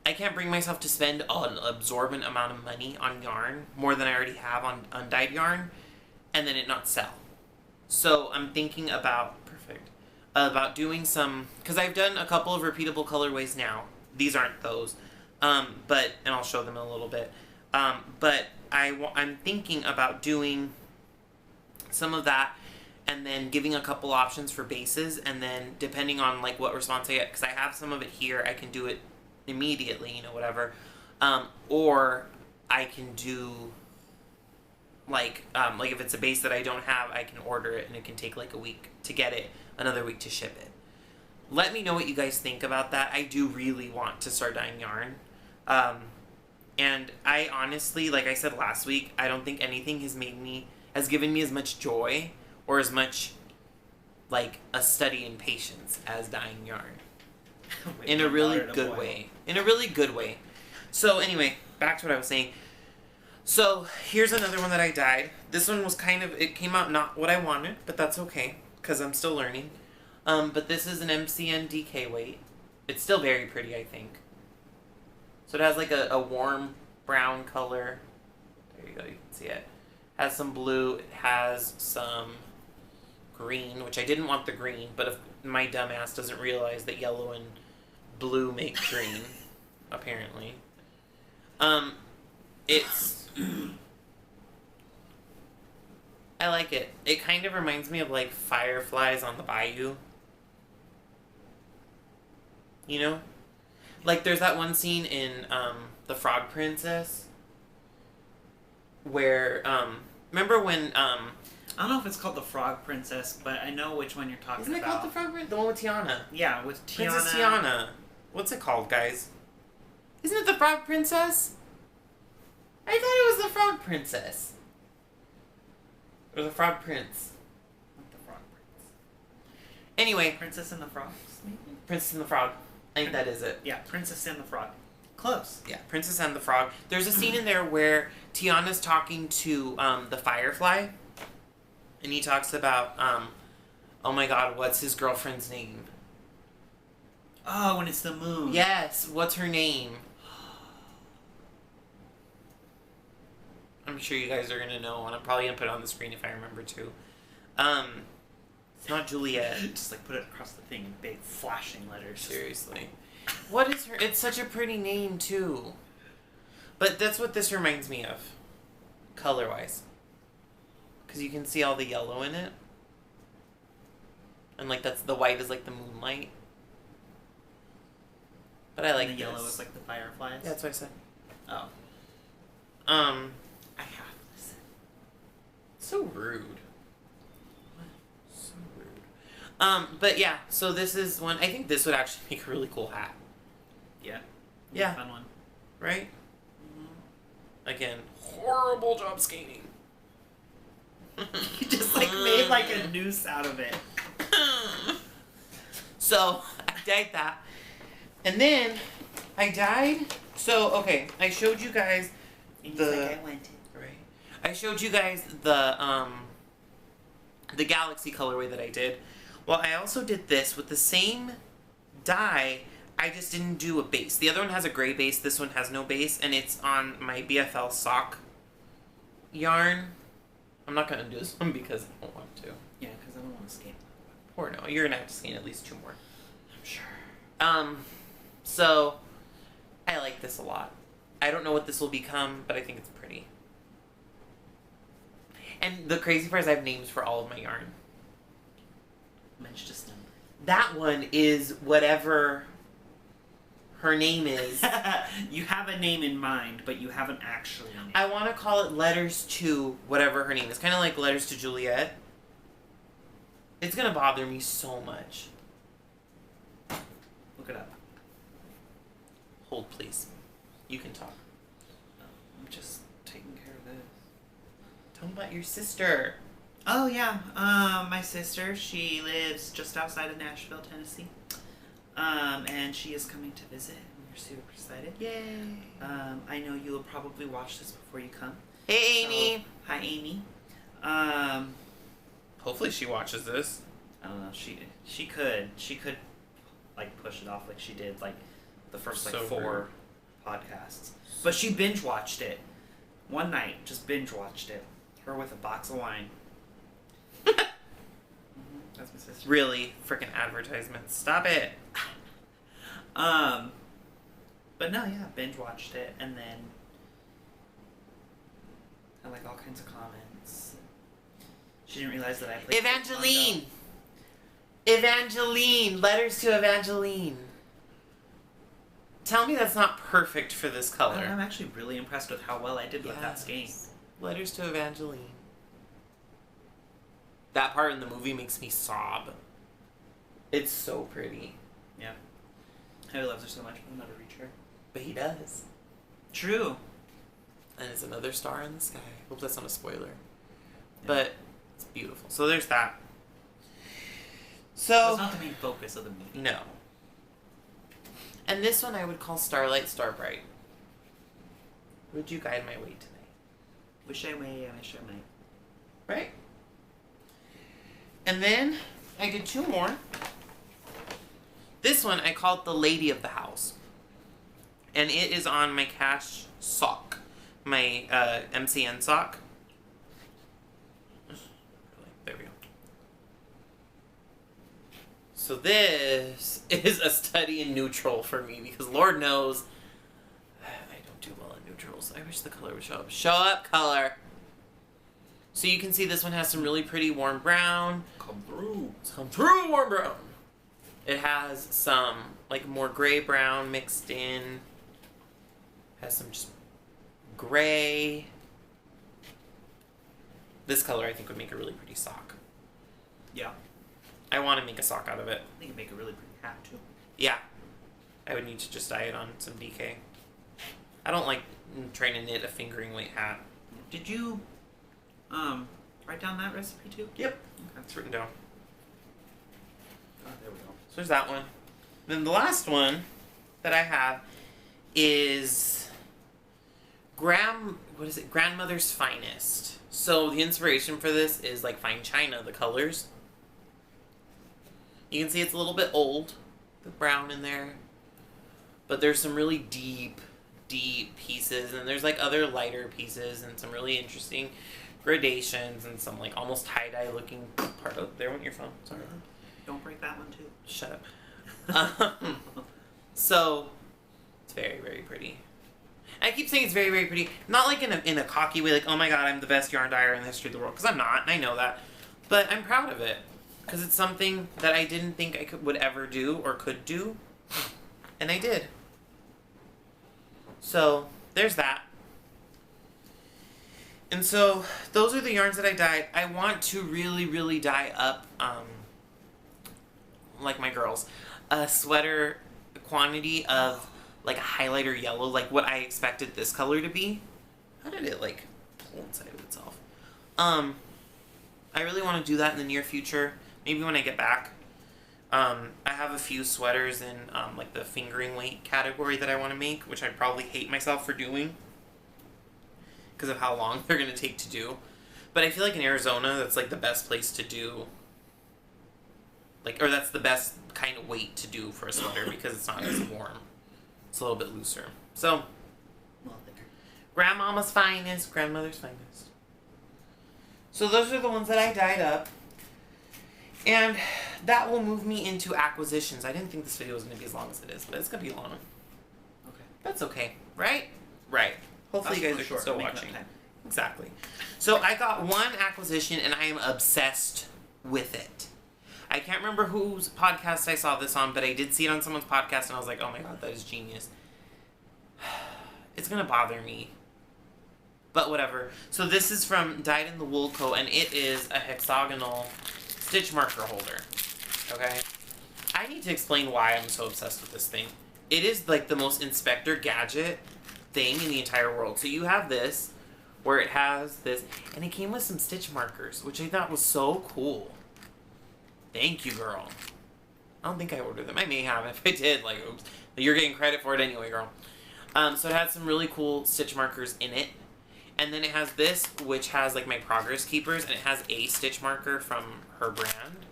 I can't bring myself to spend an absorbent amount of money on yarn, more than I already have on undyed yarn, and then it not sell. So I'm thinking about, doing some, because I've done a couple of repeatable colorways now. These aren't those, and I'll show them in a little bit. But I'm thinking about doing some of that, and then giving a couple options for bases, and then depending on like what response I get, because I have some of it here, I can do it immediately, you know, whatever, or I can do like if it's a base that I don't have, I can order it and it can take like a week to get it, another week to ship it. Let me know what you guys think about that. I do really want to start dyeing yarn, and I honestly, like I said last week, I don't think anything has given me as much joy or as much like a study in patience as dyeing yarn. In a really good way. In a really good way. So anyway, back to what I was saying. So here's another one that I dyed. This one was it came out not what I wanted, but that's okay, because I'm still learning. But this is an MCN DK weight. It's still very pretty, I think. So it has like a warm brown color. There you go, you can see it. Has some blue, it has some green, which I didn't want the green, but if my dumbass doesn't realize that yellow and blue make green, apparently. I like it. It kind of reminds me of like fireflies on the bayou. You know? Like there's that one scene in The Frog Princess where remember when I don't know if it's called The Frog Princess, but I know which one you're talking about. Isn't it called The Frog Princess? The one with Tiana. Yeah, with Tiana. Princess Tiana. What's it called, guys? Isn't it The Frog Princess? I thought it was The Frog Princess. Or The Frog Prince. Not The Frog Prince. Anyway. Princess and the Frogs, maybe? Princess and the Frog. I think that is it. Yeah, Princess and the Frog. Close. Yeah, Princess and the Frog. There's a scene in there where Tiana's talking to the Firefly. And he talks about, oh my god, what's his girlfriend's name? Oh, when it's the moon. Yes, what's her name? I'm sure you guys are going to know, and I'm probably going to put it on the screen if I remember to. It's not Juliet. Just like put it across the thing in big flashing letters. Seriously. What is her? It's such a pretty name, too. But that's what this reminds me of, color-wise. Because you can see all the yellow in it. And like the white is like the moonlight. But I like and the this. yellow is like the fireflies? Yeah, that's what I said. Oh. I have to listen. So rude. So rude. But yeah, so this is one. I think this would actually make a really cool hat. Yeah. Yeah. Fun one. Right? Mm-hmm. Again, horrible job skating. You just like made like a noose out of it. So I dyed that. And then I dyed. So okay, I showed you guys I showed you guys the Galaxy colorway that I did. Well, I also did this with the same dye. I just didn't do a base. The other one has a gray base. This one has no base, and it's on my BFL sock yarn. I'm not gonna do this one because I don't want to. Yeah, because I don't want to skate. Poor no. You're gonna have to skein at least 2 more. I'm sure. So I like this a lot. I don't know what this will become, but I think it's pretty. And the crazy part is I have names for all of my yarn. Mensch just number. That one is whatever her name is. You have a name in mind, but you haven't actually named it. I want to call it Letters to whatever her name is. Kind of like Letters to Juliet. It's going to bother me so much. Look it up. Hold, please. You can talk. I'm just taking care of this. Tell me about your sister. Oh, yeah. My sister, she lives just outside of Nashville, Tennessee. And she is coming to visit, and we're super excited. Yay. I know you'll probably watch this before you come. Hey, Amy. So, hi, Amy. Hopefully she watches this. I don't know. She could like push it off like she did like the first like So 4 rude. podcasts. But she binge watched it one night. Just binge watched it. Her with a box of wine. That's my sister. Really? Freaking advertisements. Stop it. But no, yeah, binge watched it and then had like all kinds of comments. She didn't realize that I played Evangeline! Evangeline! Letters to Evangeline. Tell me that's not perfect for this color. I'm actually really impressed with how well I did with that skein. Letters to Evangeline. That part in the movie makes me sob. It's so pretty. Yeah. Harry loves her so much, but I'll never reach her. But he does. True. And it's another star in the sky. Hope that's not a spoiler. Yeah. But it's beautiful. So there's that. So it's not the main focus of the movie. No. And this one I would call Starlight Starbright. Would you guide my way tonight? Wish I may, I wish I might. Right? And then I did 2 more. This one I called the Lady of the House. And it is on my Cash sock. My MCN sock. There we go. So this is a study in neutral for me because Lord knows I don't do well in neutrals. I wish the color would show up. Show up, color. So you can see this one has some really pretty warm brown. Come through. Come through, warm brown. It has some like more gray brown mixed in. Has some just gray. This color I think would make a really pretty sock. Yeah. I want to make a sock out of it. I think it'd make a really pretty hat too. Yeah. I would need to just dye it on some DK. I don't like trying to knit a fingering weight hat. Did you write down that recipe too? Yep. Okay. It's written down. Oh, there we go. So there's that one. Then the last one that I have is Grandmother's Finest. So the inspiration for this is like fine china, the colors. You can see it's a little bit old, the brown in there. But there's some really deep pieces, and there's like other lighter pieces and some really interesting gradations and some like almost tie-dye looking part. Oh, there went your phone. Sorry. Don't break that one too. Shut up. So it's very, very pretty. I keep saying it's very, very pretty. Not like in a cocky way, like, oh my god, I'm the best yarn dyer in the history of the world. Because I'm not, and I know that. But I'm proud of it. Because it's something that I didn't think I would ever do or could do. And I did. So, there's that. And so, those are the yarns that I dyed. I want to really, really dye up, like my girls, a sweater quantity of like a highlighter yellow, like what I expected this color to be. How did it like pull inside of itself? I really want to do that in the near future. Maybe when I get back. I have a few sweaters in like the fingering weight category that I want to make, which I probably hate myself for doing because of how long they're going to take to do. But I feel like in Arizona, that's like the best place to do, like, or that's the best kind of weight to do for a sweater because it's not as warm. It's a little bit looser. So, Grandmama's Finest, Grandmother's Finest. So those are the ones that I dyed up. And that will move me into acquisitions. I didn't think this video was going to be as long as it is, but it's going to be long. Okay. That's okay, right? Right. Hopefully you guys are still watching. Exactly. So I got one acquisition and I am obsessed with it. I can't remember whose podcast I saw this on, but I did see it on someone's podcast and I was like, oh my god, that is genius. It's going to bother me. But whatever. So this is from Dyed in the Wool Co. and it is a hexagonal stitch marker holder. Okay? I I need to explain why I'm so obsessed with this thing. It is like the most Inspector Gadget thing in the entire world. So you have this, where it has this, and it came with some stitch markers, which I thought was so cool. Thank you, girl. I don't think I ordered them. I may have. If I did, like, oops. You're getting credit for it anyway, girl. So it had some really cool stitch markers in it. And then it has this, which has, like, my progress keepers, and it has a stitch marker from her brand.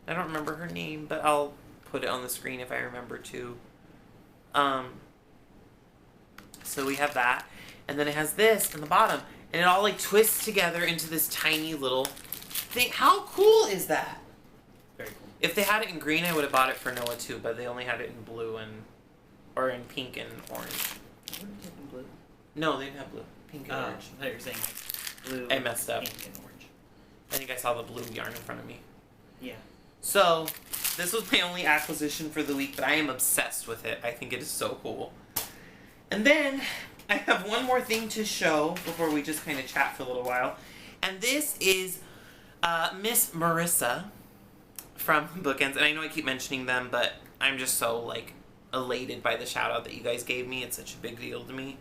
I don't remember her name, but I'll put it on the screen if I remember to. So we have that. And then it has this in the bottom. And it all, like, twists together into this tiny little thing. How cool is that? Very cool. If they had it in green, I would have bought it for Noah, too. But they only had it in blue and... or in pink and orange. Wouldn't it have been blue? No, they didn't have blue. Pink and orange. I thought you were saying blue. I messed up. Pink and orange. I think I saw the blue yarn in front of me. Yeah. So, this was my only acquisition for the week, but I am obsessed with it. I think it is so cool. And then, I have one more thing to show before we just kind of chat for a little while. And this is Miss Marissa from Bookends. And I know I keep mentioning them, but I'm just so, like, elated by the shout out that you guys gave me. It's such a big deal to me.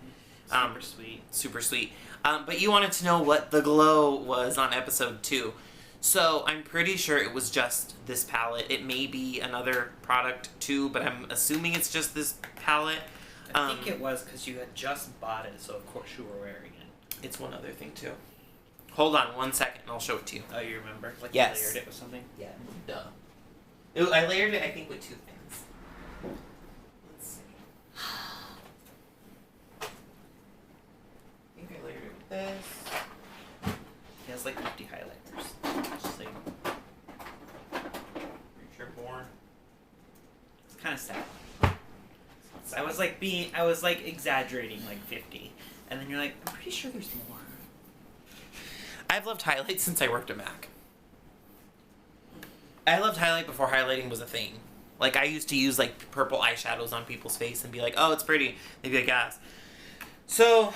Super sweet. Super sweet. But you wanted to know what the glow was on episode 2. So I'm pretty sure it was just this palette. It may be another product too, but I'm assuming it's just this palette. I think it was because you had just bought it, so of course you were wearing it. It's one other thing too. Hold on 1 second and I'll show it to you. Oh, you remember? Like yes. You layered it with something? Yeah. Duh. I layered it, I think, with 2 things. Let's see. I think I layered it with this. He has like 50 highlighters. Just saying. Pretty sure more. It's kind of sad. I was like exaggerating like 50, and then you're like, I'm pretty sure there's more. I've loved highlight since I worked at Mac. I loved highlight before highlighting was a thing. Like, I used to use, like, purple eyeshadows on people's face and be like, oh, it's pretty. They'd be like, yes. So,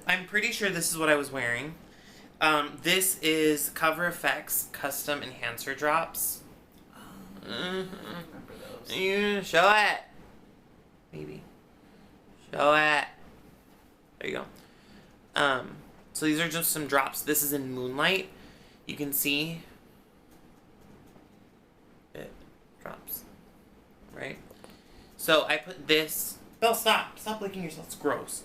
I'm pretty sure this is what I was wearing. This is Cover FX Custom Enhancer Drops. I remember those. You show it. Maybe. Show it. There you go. So these are just some drops. This is in Moonlight. You can see it drops. Right? So I put this... Belle, stop. Stop licking yourself. It's gross.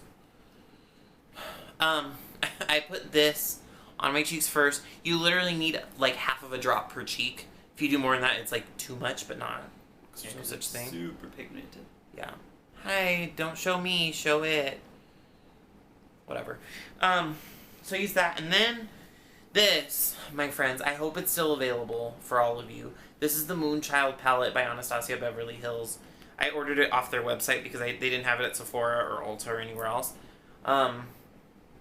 I put this on my cheeks first. You literally need like half of a drop per cheek. If you do more than that, it's like too much, but not. There's no such thing. Super pigmented. Yeah. Hi, don't show me, show it. Whatever. So use that. And then this, my friends, I hope it's still available for all of you. This is the Moonchild palette by Anastasia Beverly Hills. I ordered it off their website because they didn't have it at Sephora or Ulta or anywhere else.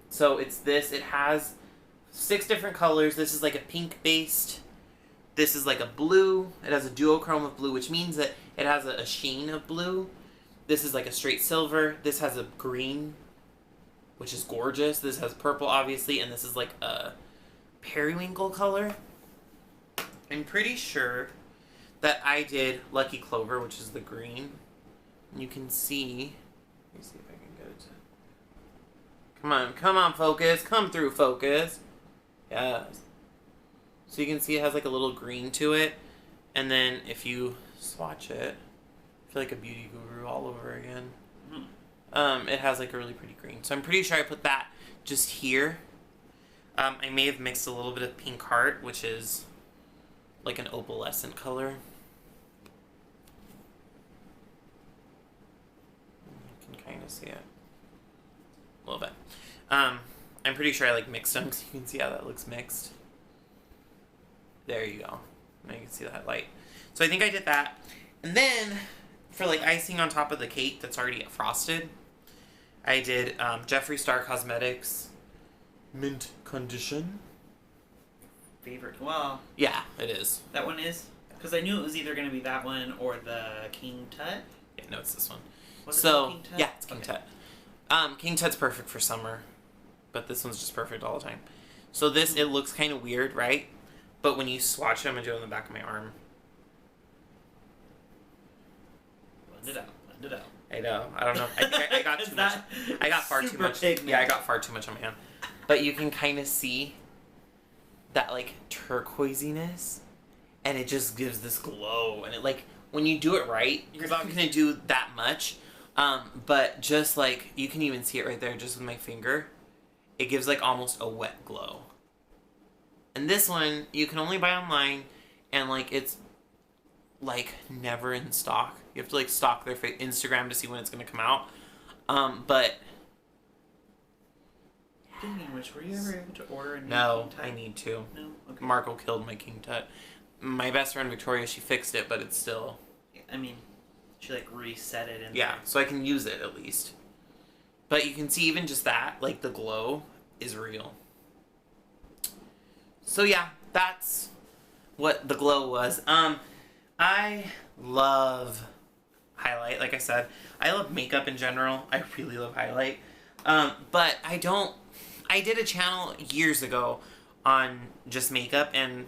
So it's this. It has 6 different colors. This is like a pink based. This is like a blue. It has a duochrome of blue, which means that it has a sheen of blue. This is like a straight silver. This has a green, which is gorgeous. This has purple, obviously, and this is like a periwinkle color. I'm pretty sure that I did Lucky Clover, which is the green. And you can see... Let me see if I can get it to... Come on, focus. Come through, focus. Yes. So you can see it has like a little green to it. And then if you swatch it... I feel like a beauty guru all over again. It has like a really pretty green. So I'm pretty sure I put that just here. I may have mixed a little bit of Pink Heart, which is like an opalescent color. You can kind of see it. A little bit. I'm pretty sure I like mixed them, because you can see how that looks mixed. There you go. Now you can see that light. So I think I did that. And then, for like icing on top of the cake that's already frosted, I did Jeffree Star Cosmetics Mint Condition. Favorite? Well, yeah, it is. That one is? Because I knew it was either going to be that one or the King Tut. Yeah, no, it's this one. Was so, it King Tut? Yeah, it's King Tut. King Tut's perfect for summer, but this one's just perfect all the time. So this, it looks kind of weird, right? But when you swatch it, I'm going to do it on the back of my arm. Blend it out. I know. I don't know. I think I got too much. I got far too much. Pigment. Yeah, I got far too much on my hand. But you can kind of see that like turquoisiness, and it just gives this glow. And it like when you do it right, you're not gonna do that much. But just like you can even see it right there, just with my finger, it gives like almost a wet glow. And this one you can only buy online, and like it's like never in stock. You have to like stalk their Instagram to see when it's gonna come out. But Speaking of which, were you ever able to order a new no, King Tut? I need to. No? Okay. Marco killed my King Tut. My best friend Victoria, she fixed it, but it's still... I mean, she like reset it in Yeah, there. so I can use it at least. But you can see even just that, like the glow is real. So yeah, that's what the glow was. I love highlight, like I said. I love makeup in general. I really love highlight. But I did a channel years ago on just makeup, and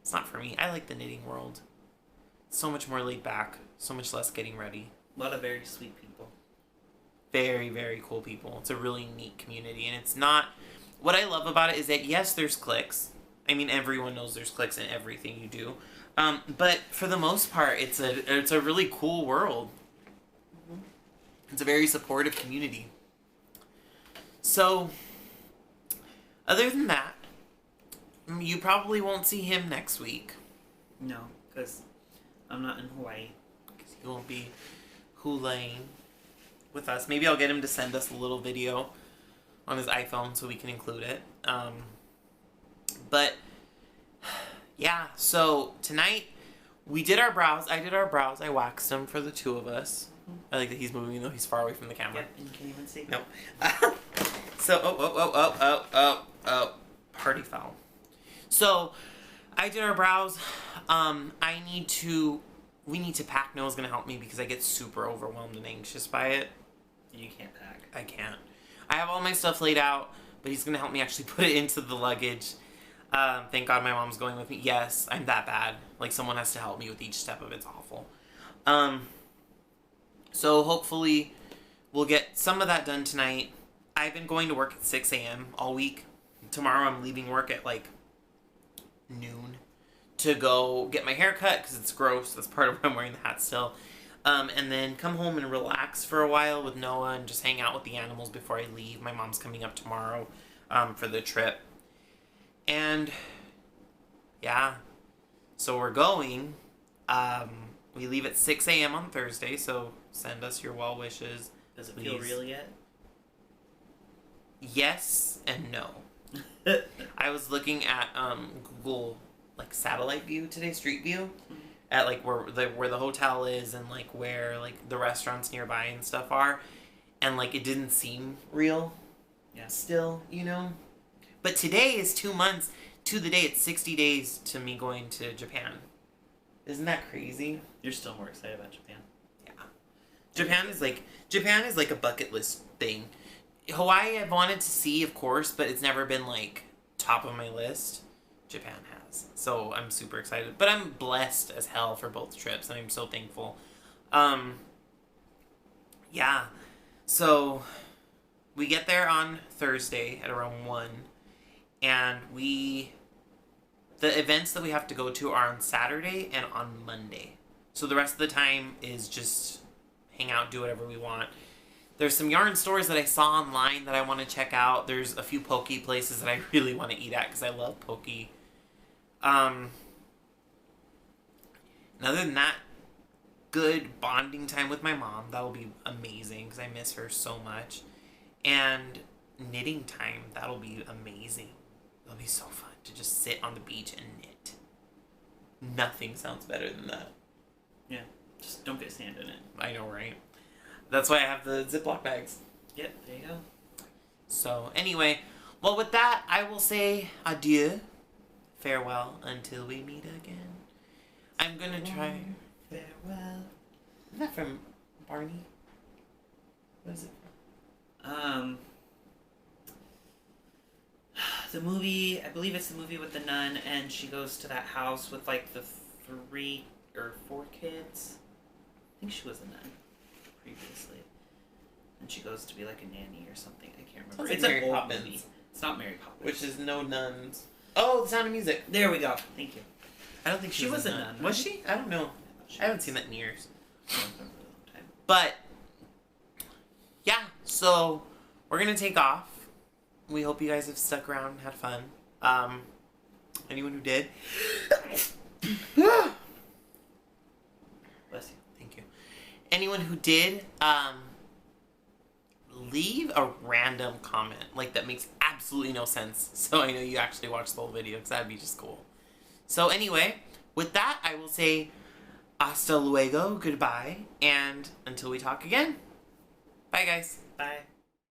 it's not for me. I like the knitting world. So much more laid back. So much less getting ready. A lot of very sweet people. Very, very cool people. It's a really neat community, and it's not... What I love about it is that, yes, there's cliques. I mean, everyone knows there's cliques in everything you do. But for the most part, it's a really cool world. It's a very supportive community. So, other than that, you probably won't see him next week. No, because I'm not in Hawaii. Because he won't be hoolaying with us. Maybe I'll get him to send us a little video on his iPhone so we can include it. But, yeah, so tonight we did our brows. I did our brows. I waxed them for the two of us. I like that he's moving, though he's far away from the camera. Yep, and you can't even see. Nope. So, party foul. So, I did our brows. We need to pack. Noah's gonna help me because I get super overwhelmed and anxious by it. You can't pack. I can't. I have all my stuff laid out, but he's gonna help me actually put it into the luggage. Thank God my mom's going with me. Yes, I'm that bad. Like, someone has to help me with each step of it. It's awful. So hopefully we'll get some of that done tonight. I've been going to work at 6 a.m. all week. Tomorrow I'm leaving work at like noon to go get my hair cut because it's gross. That's part of why I'm wearing the hat still. And then come home and relax for a while with Noah and just hang out with the animals before I leave. My mom's coming up tomorrow for the trip. And yeah, so we're going. We leave at 6 a.m. on Thursday, so send us your well wishes. Does it please. feel real yet? Yes and no. I was looking at Google like satellite view today, street view, at like where the hotel is and like where like the restaurants nearby and stuff are, and like it didn't seem real. Yeah. Still, you know. But today is 2 months to the day. It's 60 days to me going to Japan. Isn't that crazy? You're still more excited about Japan. Yeah. Japan is like a bucket list thing. Hawaii I've wanted to see, of course, but it's never been like top of my list. Japan has. So I'm super excited. But I'm blessed as hell for both trips, and I'm so thankful. Yeah. So we get there on Thursday at around 1. And the events that we have to go to are on Saturday and on Monday. So the rest of the time is just hang out, do whatever we want. There's some yarn stores that I saw online that I want to check out. There's a few poke places that I really want to eat at because I love poke. And other than that, good bonding time with my mom. That'll be amazing because I miss her so much. And knitting time. That'll be amazing. It'll be so fun to just sit on the beach and knit. Nothing sounds better than that. Yeah. Just don't get sand in it. I know, right? That's why I have the Ziploc bags. Yep, there you go. So, anyway, well, with that, I will say adieu. Farewell until we meet again. I'm gonna try... Farewell. Isn't that from Barney? What is it from? The movie, I believe it's the movie with the nun, and she goes to that house with like the 3 or 4 kids. I think she was a nun previously. And she goes to be like a nanny or something. I can't remember. It's an Mary old Poppins. movie. It's not Mary Poppins. Which is no nuns. Oh, The Sound of Music. There we go. Thank you. I don't think she was a nun. Was she? I don't know. I haven't seen that in years. But, yeah, so we're going to take off. We hope you guys have stuck around and had fun. Anyone who did. Bless you. Thank you. Anyone who did, leave a random comment, like, that makes absolutely no sense. So I know you actually watched the whole video, because that'd be just cool. So anyway, with that, I will say hasta luego, goodbye, and until we talk again. Bye, guys. Bye.